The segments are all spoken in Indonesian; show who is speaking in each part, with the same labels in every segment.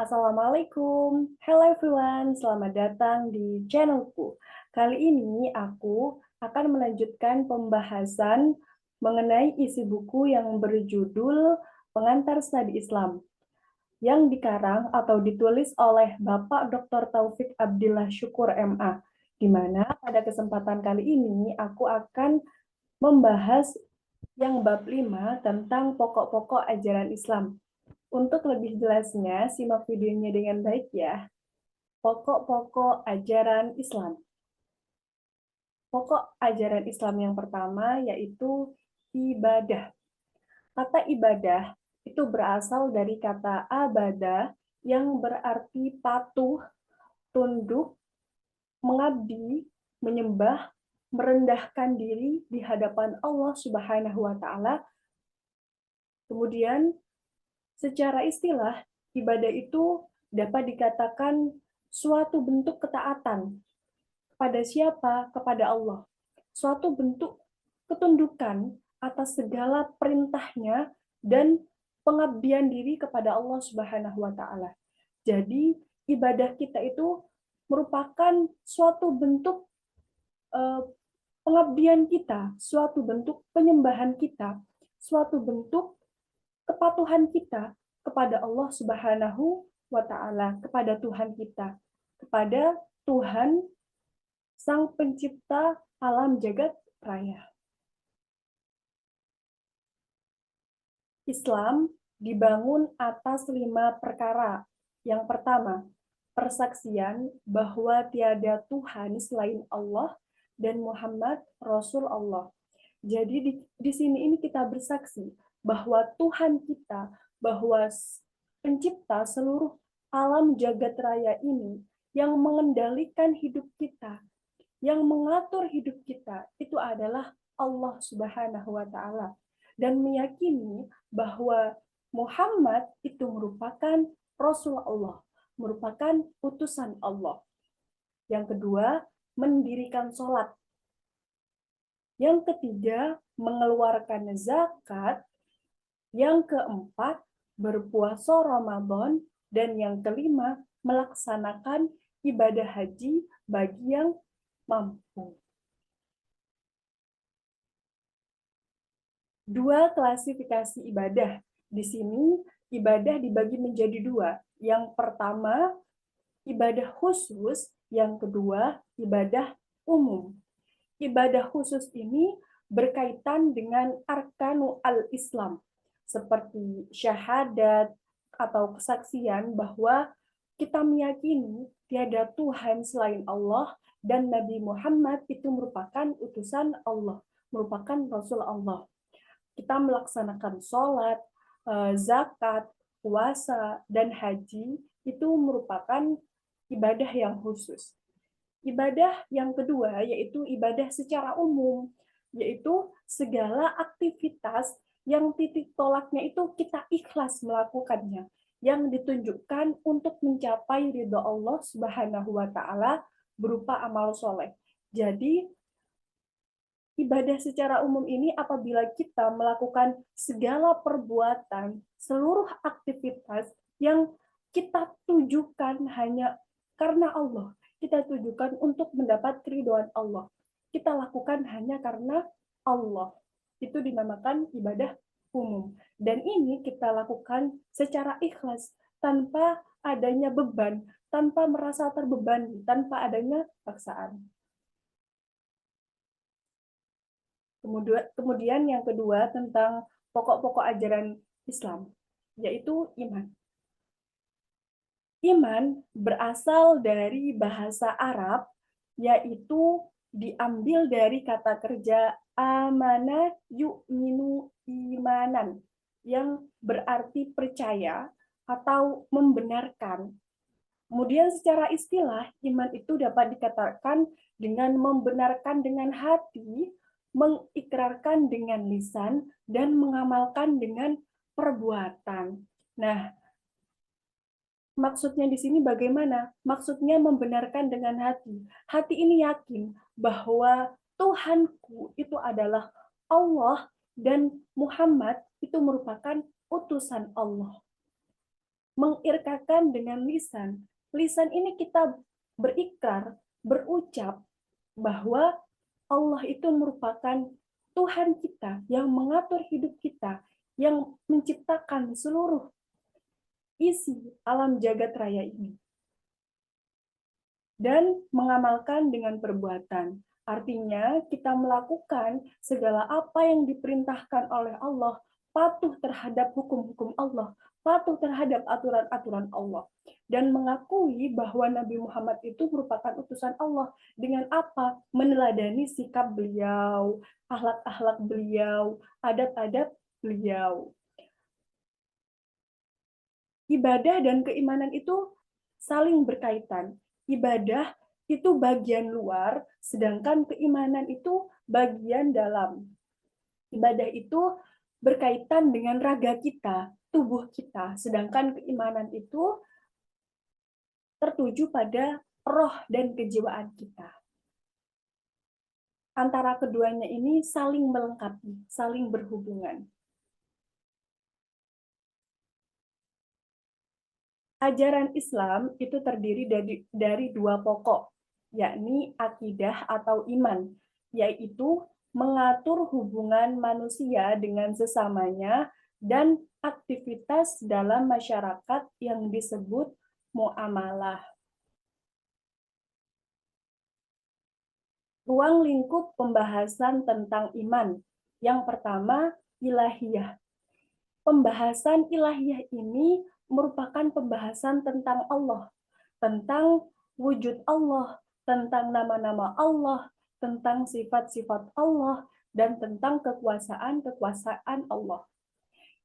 Speaker 1: Assalamualaikum, hello everyone, selamat datang di channelku. Kali ini aku akan melanjutkan pembahasan mengenai isi buku yang berjudul Pengantar Studi Islam, yang dikarang atau ditulis oleh Bapak Dr. Taufik Abdillah Syukur MA, di mana pada kesempatan kali ini aku akan membahas yang bab 5 tentang pokok-pokok ajaran Islam. Untuk lebih jelasnya, simak videonya dengan baik ya. Pokok-pokok ajaran Islam. Pokok ajaran Islam yang pertama yaitu ibadah. Kata ibadah itu berasal dari kata abada yang berarti patuh, tunduk, mengabdi, menyembah, merendahkan diri di hadapan Allah Subhanahu wa taala. Kemudian secara istilah, ibadah itu dapat dikatakan suatu bentuk ketaatan. Kepada siapa? Kepada Allah. Suatu bentuk ketundukan atas segala perintahnya dan pengabdian diri kepada Allah Subhanahu wa taala. Jadi, ibadah kita itu merupakan suatu bentuk pengabdian kita, suatu bentuk penyembahan kita, suatu bentuk kepatuhan kita kepada Allah Subhanahu wa taala, kepada Tuhan kita, kepada Tuhan Sang Pencipta alam jagat raya. Islam dibangun atas 5 perkara. Yang pertama, persaksian bahwa tiada Tuhan selain Allah dan Muhammad Rasul Allah. Jadi di sini ini kita bersaksi bahwa Tuhan kita, bahwa pencipta seluruh alam jagat raya ini yang mengendalikan hidup kita, yang mengatur hidup kita, itu adalah Allah Subhanahu wa taala. Dan meyakini bahwa Muhammad itu merupakan Rasul Allah, merupakan utusan Allah. Yang kedua, mendirikan sholat. Yang ketiga, mengeluarkan zakat. Yang keempat, berpuasa Ramadan. Dan yang kelima, melaksanakan ibadah haji bagi yang mampu. Dua klasifikasi ibadah. Di sini, ibadah dibagi menjadi dua. Yang pertama, ibadah khusus. Yang kedua, ibadah umum. Ibadah khusus ini berkaitan dengan arkanu al-Islam, seperti syahadat atau kesaksian bahwa kita meyakini tiada Tuhan selain Allah dan Nabi Muhammad itu merupakan utusan Allah, merupakan Rasul Allah. Kita melaksanakan sholat, zakat, puasa, dan haji itu merupakan ibadah yang khusus. Ibadah yang kedua yaitu ibadah secara umum, yaitu segala aktivitas yang titik tolaknya itu kita ikhlas melakukannya, yang ditunjukkan untuk mencapai ridho Allah Subhanahu wa taala berupa amal soleh. Jadi ibadah secara umum ini apabila kita melakukan segala perbuatan, seluruh aktivitas yang kita tujukan hanya karena Allah, kita tujukan untuk mendapat keridhaan Allah. Kita lakukan hanya karena Allah. Itu dinamakan ibadah umum. Dan ini kita lakukan secara ikhlas, tanpa adanya beban, tanpa merasa terbebani, tanpa adanya paksaan. Kemudian yang kedua tentang pokok-pokok ajaran Islam, yaitu iman. Iman berasal dari bahasa Arab, yaitu diambil dari kata kerja amana yu'minu imanan, yang berarti percaya atau membenarkan. Kemudian secara istilah, iman itu dapat dikatakan dengan membenarkan dengan hati, mengikrarkan dengan lisan, dan mengamalkan dengan perbuatan. Nah, maksudnya di sini bagaimana? Maksudnya membenarkan dengan hati. Hati ini yakin bahwa Tuhanku itu adalah Allah dan Muhammad itu merupakan utusan Allah. mengirkakan dengan lisan. Lisan ini kita berikrar, berucap bahwa Allah itu merupakan Tuhan kita yang mengatur hidup kita, yang menciptakan seluruh isi alam jagat raya ini. Dan mengamalkan dengan perbuatan. Artinya, kita melakukan segala apa yang diperintahkan oleh Allah, patuh terhadap hukum-hukum Allah, patuh terhadap aturan-aturan Allah, dan mengakui bahwa Nabi Muhammad itu merupakan utusan Allah. Dengan apa? Meneladani sikap beliau, akhlak-akhlak beliau, adat-adat beliau. Ibadah dan keimanan itu saling berkaitan. Ibadah itu bagian luar, sedangkan keimanan itu bagian dalam. Ibadah itu berkaitan dengan raga kita, tubuh kita, sedangkan keimanan itu tertuju pada roh dan kejiwaan kita. Antara keduanya ini saling melengkapi, saling berhubungan. Ajaran Islam itu terdiri dari dua pokok, yakni akidah atau iman, yaitu mengatur hubungan manusia dengan sesamanya dan aktivitas dalam masyarakat yang disebut muamalah. Ruang lingkup pembahasan tentang iman. Yang pertama, ilahiyah. Pembahasan ilahiyah ini merupakan pembahasan tentang Allah, tentang wujud Allah, tentang nama-nama Allah, tentang sifat-sifat Allah, dan tentang kekuasaan-kekuasaan Allah.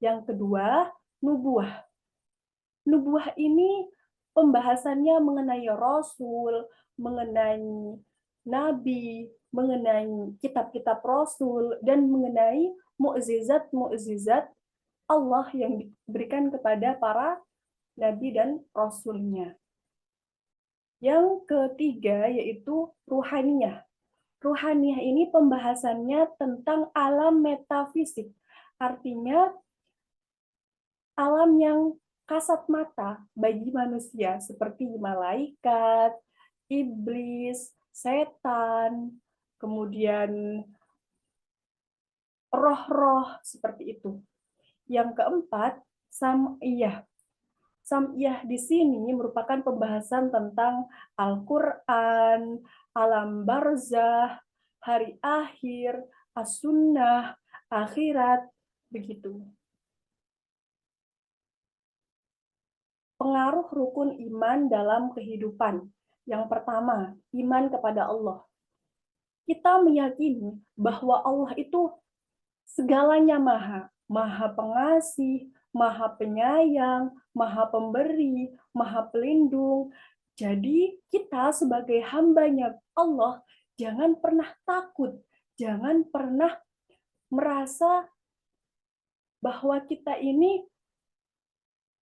Speaker 1: Yang kedua, nubuah. Nubuah ini pembahasannya mengenai Rasul, mengenai Nabi, mengenai kitab-kitab Rasul, dan mengenai mukjizat-mukjizat Allah yang diberikan kepada para nabi dan rasulnya. Yang ketiga yaitu ruhaniyah. Ruhaniyah ini pembahasannya tentang alam metafisik. Artinya alam yang kasat mata bagi manusia seperti malaikat, iblis, setan, kemudian roh-roh seperti itu. Yang keempat, sam'iyah. Sam'iyah di sini merupakan pembahasan tentang Al-Quran, alam barzah, hari akhir, as-sunnah, akhirat, begitu. Pengaruh rukun iman dalam kehidupan. Yang pertama, iman kepada Allah. Kita meyakini bahwa Allah itu segalanya maha, maha pengasih, maha penyayang, maha pemberi, maha pelindung. Jadi kita sebagai hambanya Allah, jangan pernah takut, jangan pernah merasa bahwa kita ini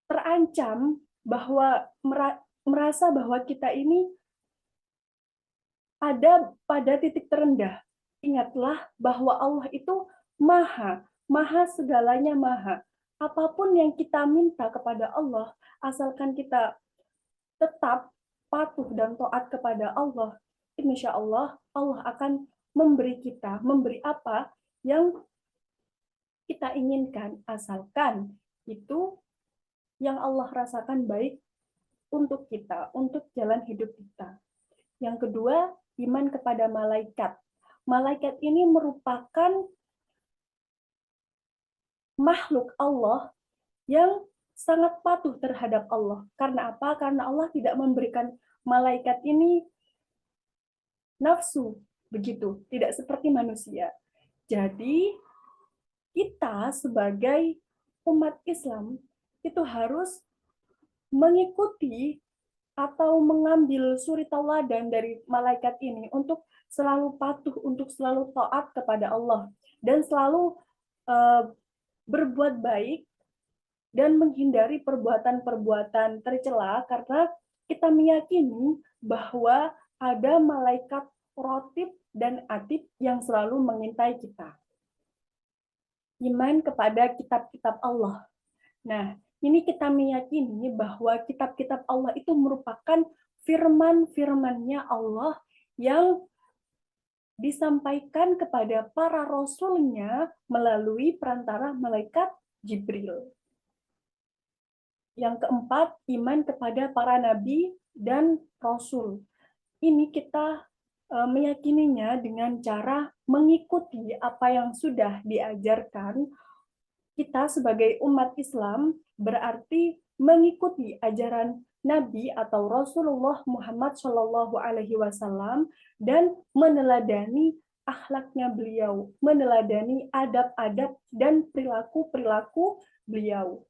Speaker 1: terancam, bahwa merasa bahwa kita ini ada pada titik terendah. Ingatlah bahwa Allah itu maha, maha segalanya maha. Apapun yang kita minta kepada Allah, asalkan kita tetap patuh dan taat kepada Allah, insya Allah, Allah akan memberi kita, memberi apa yang kita inginkan, asalkan itu yang Allah rasakan baik untuk kita, untuk jalan hidup kita. Yang kedua, iman kepada malaikat. Malaikat ini merupakan makhluk Allah yang sangat patuh terhadap Allah. Karena apa? Karena Allah tidak memberikan malaikat ini nafsu, begitu, tidak seperti manusia. Jadi, kita sebagai umat Islam itu harus mengikuti atau mengambil suri tauladan dari malaikat ini untuk selalu patuh, untuk selalu taat kepada Allah, dan selalu berbuat baik dan menghindari perbuatan-perbuatan tercela, karena kita meyakini bahwa ada malaikat rotib dan atid yang selalu mengintai kita. Iman kepada kitab-kitab Allah. Nah, Ini kita meyakini bahwa kitab-kitab Allah itu merupakan firman-firman-Nya Allah yang disampaikan kepada para rasulnya melalui perantara malaikat Jibril. Yang keempat, iman kepada para nabi dan rasul. Ini kita meyakininya dengan cara mengikuti apa yang sudah diajarkan. Kita sebagai umat Islam berarti mengikuti ajaran Nabi atau Rasulullah Muhammad Shallallahu Alaihi Wasallam dan meneladani akhlaknya beliau, meneladani adab-adab dan perilaku-perilaku beliau.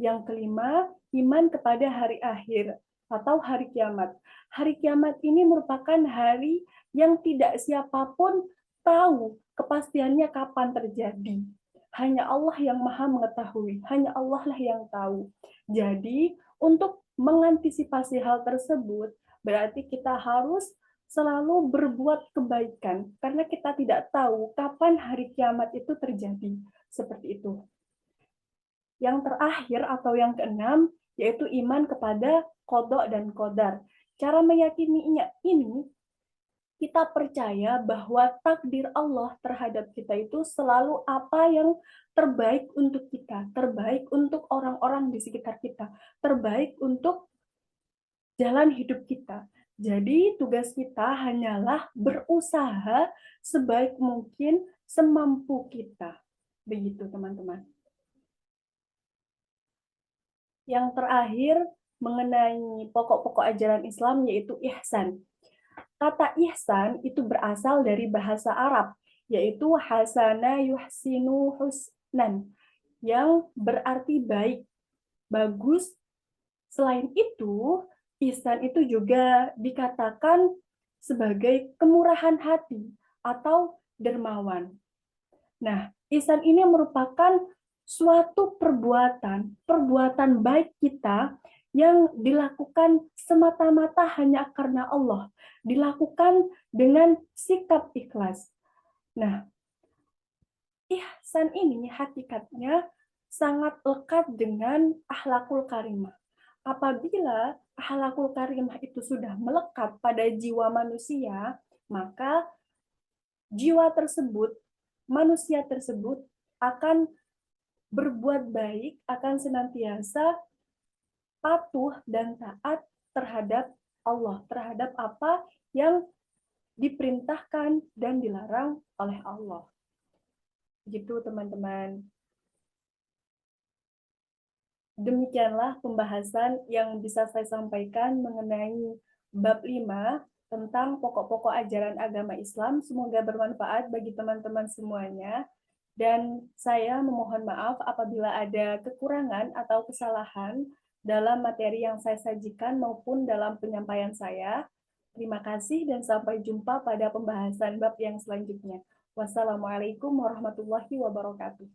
Speaker 1: Yang kelima, iman kepada hari akhir atau hari kiamat. Hari kiamat ini merupakan hari yang tidak siapapun tahu kepastiannya kapan terjadi. Hanya Allah yang maha mengetahui, hanya Allah lah yang tahu. Jadi, untuk mengantisipasi hal tersebut, berarti kita harus selalu berbuat kebaikan, karena kita tidak tahu kapan hari kiamat itu terjadi. Seperti itu. Yang terakhir atau yang keenam, yaitu iman kepada qada dan qadar. Cara meyakininya ini, kita percaya bahwa takdir Allah terhadap kita itu selalu apa yang terbaik untuk kita, terbaik untuk orang-orang di sekitar kita, terbaik untuk jalan hidup kita. Jadi tugas kita hanyalah berusaha sebaik mungkin semampu kita. Begitu teman-teman. Yang terakhir mengenai pokok-pokok ajaran Islam yaitu ihsan. Kata ihsan itu berasal dari bahasa Arab, yaitu hasana yuhsinu husnan, yang berarti baik, bagus. Selain itu, ihsan itu juga dikatakan sebagai kemurahan hati atau dermawan. Nah, ihsan ini merupakan suatu perbuatan baik kita yang dilakukan semata-mata hanya karena Allah, dilakukan dengan sikap ikhlas. Nah, ihsan ini hakikatnya sangat lekat dengan akhlakul karimah. Apabila akhlakul karimah itu sudah melekat pada jiwa manusia, maka jiwa tersebut, manusia tersebut akan berbuat baik, akan senantiasa patuh dan taat terhadap Allah, terhadap apa yang diperintahkan dan dilarang oleh Allah. Gitu teman-teman. Demikianlah pembahasan yang bisa saya sampaikan mengenai bab 5 tentang pokok-pokok ajaran agama Islam. Semoga bermanfaat bagi teman-teman semuanya. Dan saya memohon maaf apabila ada kekurangan atau kesalahan dalam materi yang saya sajikan maupun dalam penyampaian saya. Terima kasih dan sampai jumpa pada pembahasan bab yang selanjutnya. Wassalamualaikum warahmatullahi wabarakatuh.